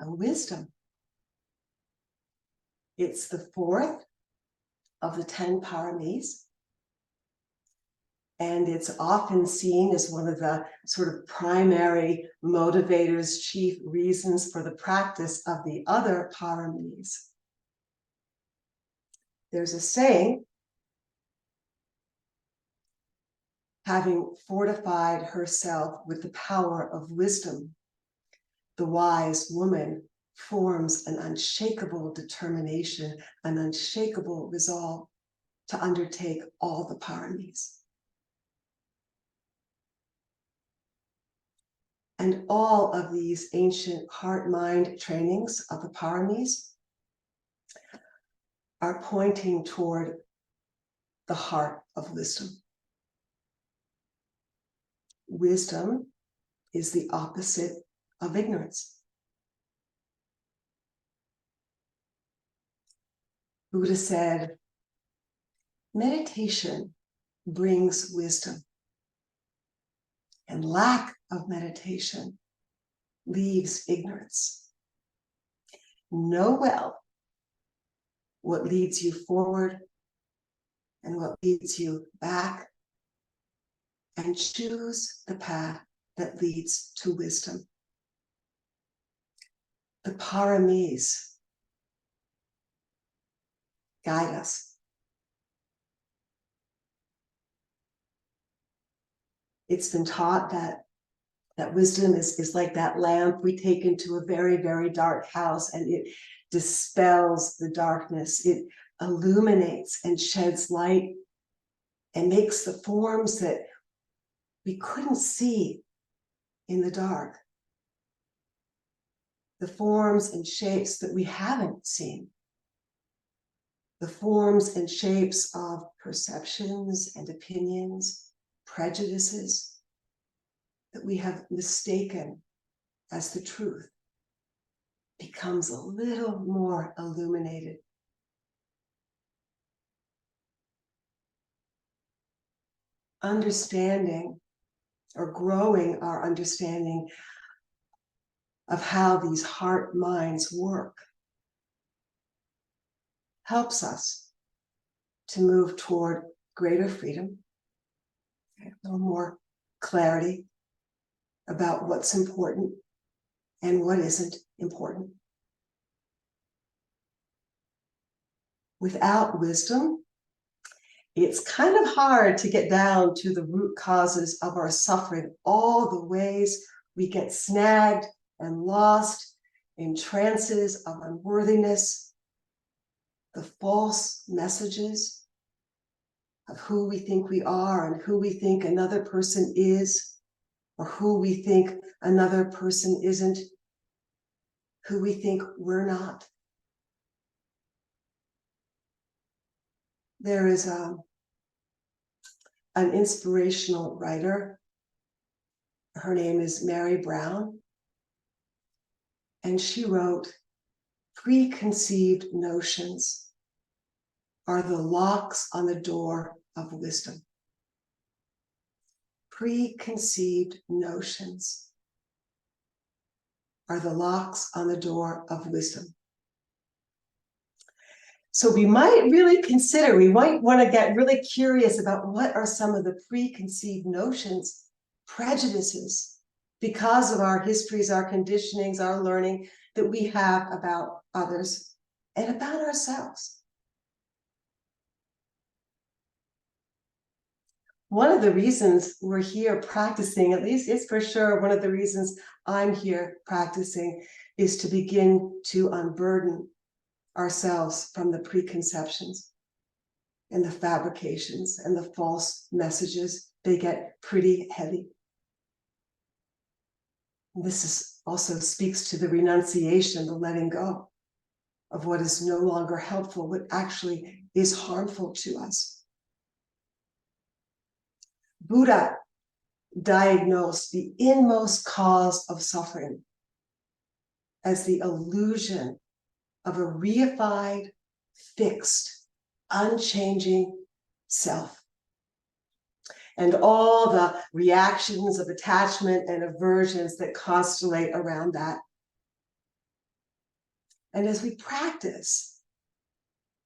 a wisdom. It's the fourth of the 10 Paramis. And it's often seen as one of the sort of primary motivators, chief reasons for the practice of the other Paramis. There's a saying, having fortified herself with the power of wisdom, the wise woman forms an unshakable determination, an unshakable resolve to undertake all the Paramis. And all of these ancient heart-mind trainings of the Paramis are pointing toward the heart of wisdom. Wisdom is the opposite of ignorance. Buddha said, meditation brings wisdom, and lack of meditation leaves ignorance. Know well what leads you forward and what leads you back, and choose the path that leads to wisdom. The Paramis guide us. It's been taught that wisdom is like that lamp we take into a very, very dark house, and it dispels the darkness. It illuminates and sheds light and makes the forms that we couldn't see in the dark, the forms and shapes that we haven't seen, the forms and shapes of perceptions and opinions, prejudices that we have mistaken as the truth, becomes a little more illuminated. Understanding or growing our understanding of how these heart minds work helps us to move toward greater freedom, a little more clarity about what's important and what isn't important. Without wisdom, it's kind of hard to get down to the root causes of our suffering, all the ways we get snagged and lost in trances of unworthiness, the false messages of who we think we are and who we think another person is, or who we think another person isn't, who we think we're not. There is an inspirational writer. Her name is Mary Brown. And she wrote, preconceived notions are the locks on the door of wisdom. Preconceived notions are the locks on the door of wisdom. So we might really consider, we might want to get really curious about what are some of the preconceived notions, prejudices, because of our histories, our conditionings, our learning that we have about others and about ourselves. One of the reasons we're here practicing, at least it's for sure one of the reasons I'm here practicing, is to begin to unburden ourselves from the preconceptions and the fabrications and the false messages. They get pretty heavy. This also speaks to the renunciation, the letting go of what is no longer helpful, what actually is harmful to us. Buddha diagnosed the inmost cause of suffering as the illusion of a reified, fixed, unchanging self. And all the reactions of attachment and aversions that constellate around that. And as we practice,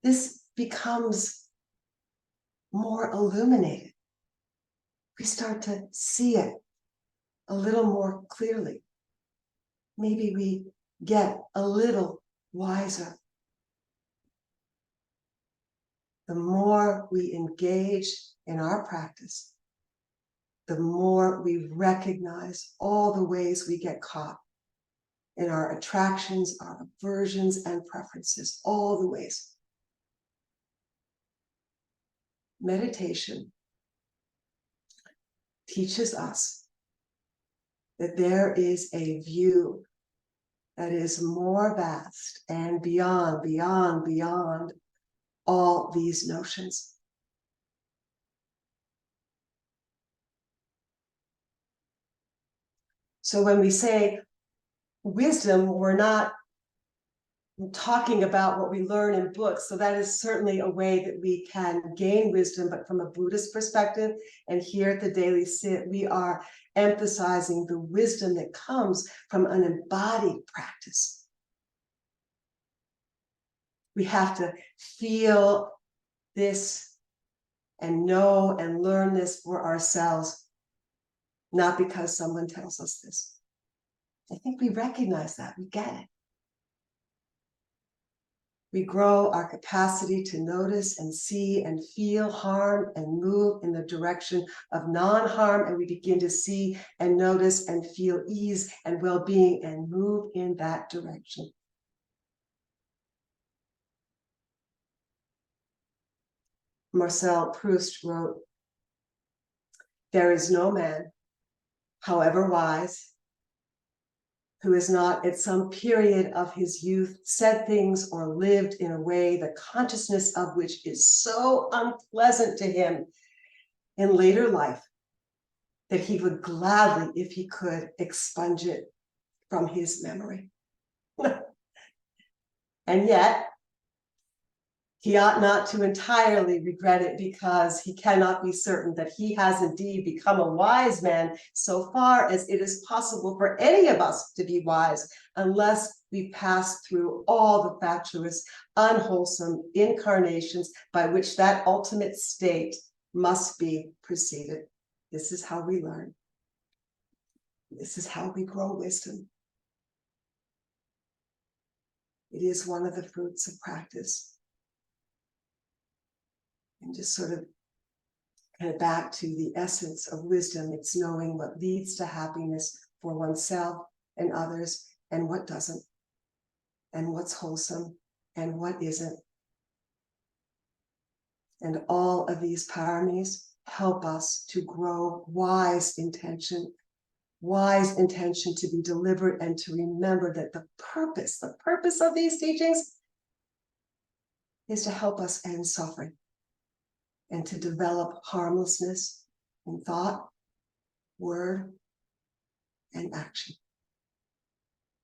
this becomes more illuminated. We start to see it a little more clearly. Maybe we get a little wiser. The more we engage in our practice, the more we recognize all the ways we get caught in our attractions, our aversions and preferences, all the ways. Meditation teaches us that there is a view that is more vast and beyond all these notions. So when we say wisdom, we're not talking about what we learn in books. So that is certainly a way that we can gain wisdom, but from a Buddhist perspective, and here at the Daily Sit, we are emphasizing the wisdom that comes from an embodied practice. We have to feel this and know and learn this for ourselves, not because someone tells us this. I think we recognize that, we get it. We grow our capacity to notice and see and feel harm and move in the direction of non-harm, and we begin to see and notice and feel ease and well-being and move in that direction. Marcel Proust wrote, "There is no man, however wise, who has not at some period of his youth said things or lived in a way the consciousness of which is so unpleasant to him in later life that he would gladly, if he could, expunge it from his memory." And yet, he ought not to entirely regret it, because he cannot be certain that he has indeed become a wise man, so far as it is possible for any of us to be wise, unless we pass through all the fatuous, unwholesome incarnations by which that ultimate state must be preceded. This is how we learn. This is how we grow wisdom. It is one of the fruits of practice. And just sort of kind of back to the essence of wisdom, it's knowing what leads to happiness for oneself and others, and what doesn't, and what's wholesome and what isn't. And all of these paramis help us to grow wise intention to be deliberate and to remember that the purpose of these teachings is to help us end suffering and to develop harmlessness in thought, word, and action.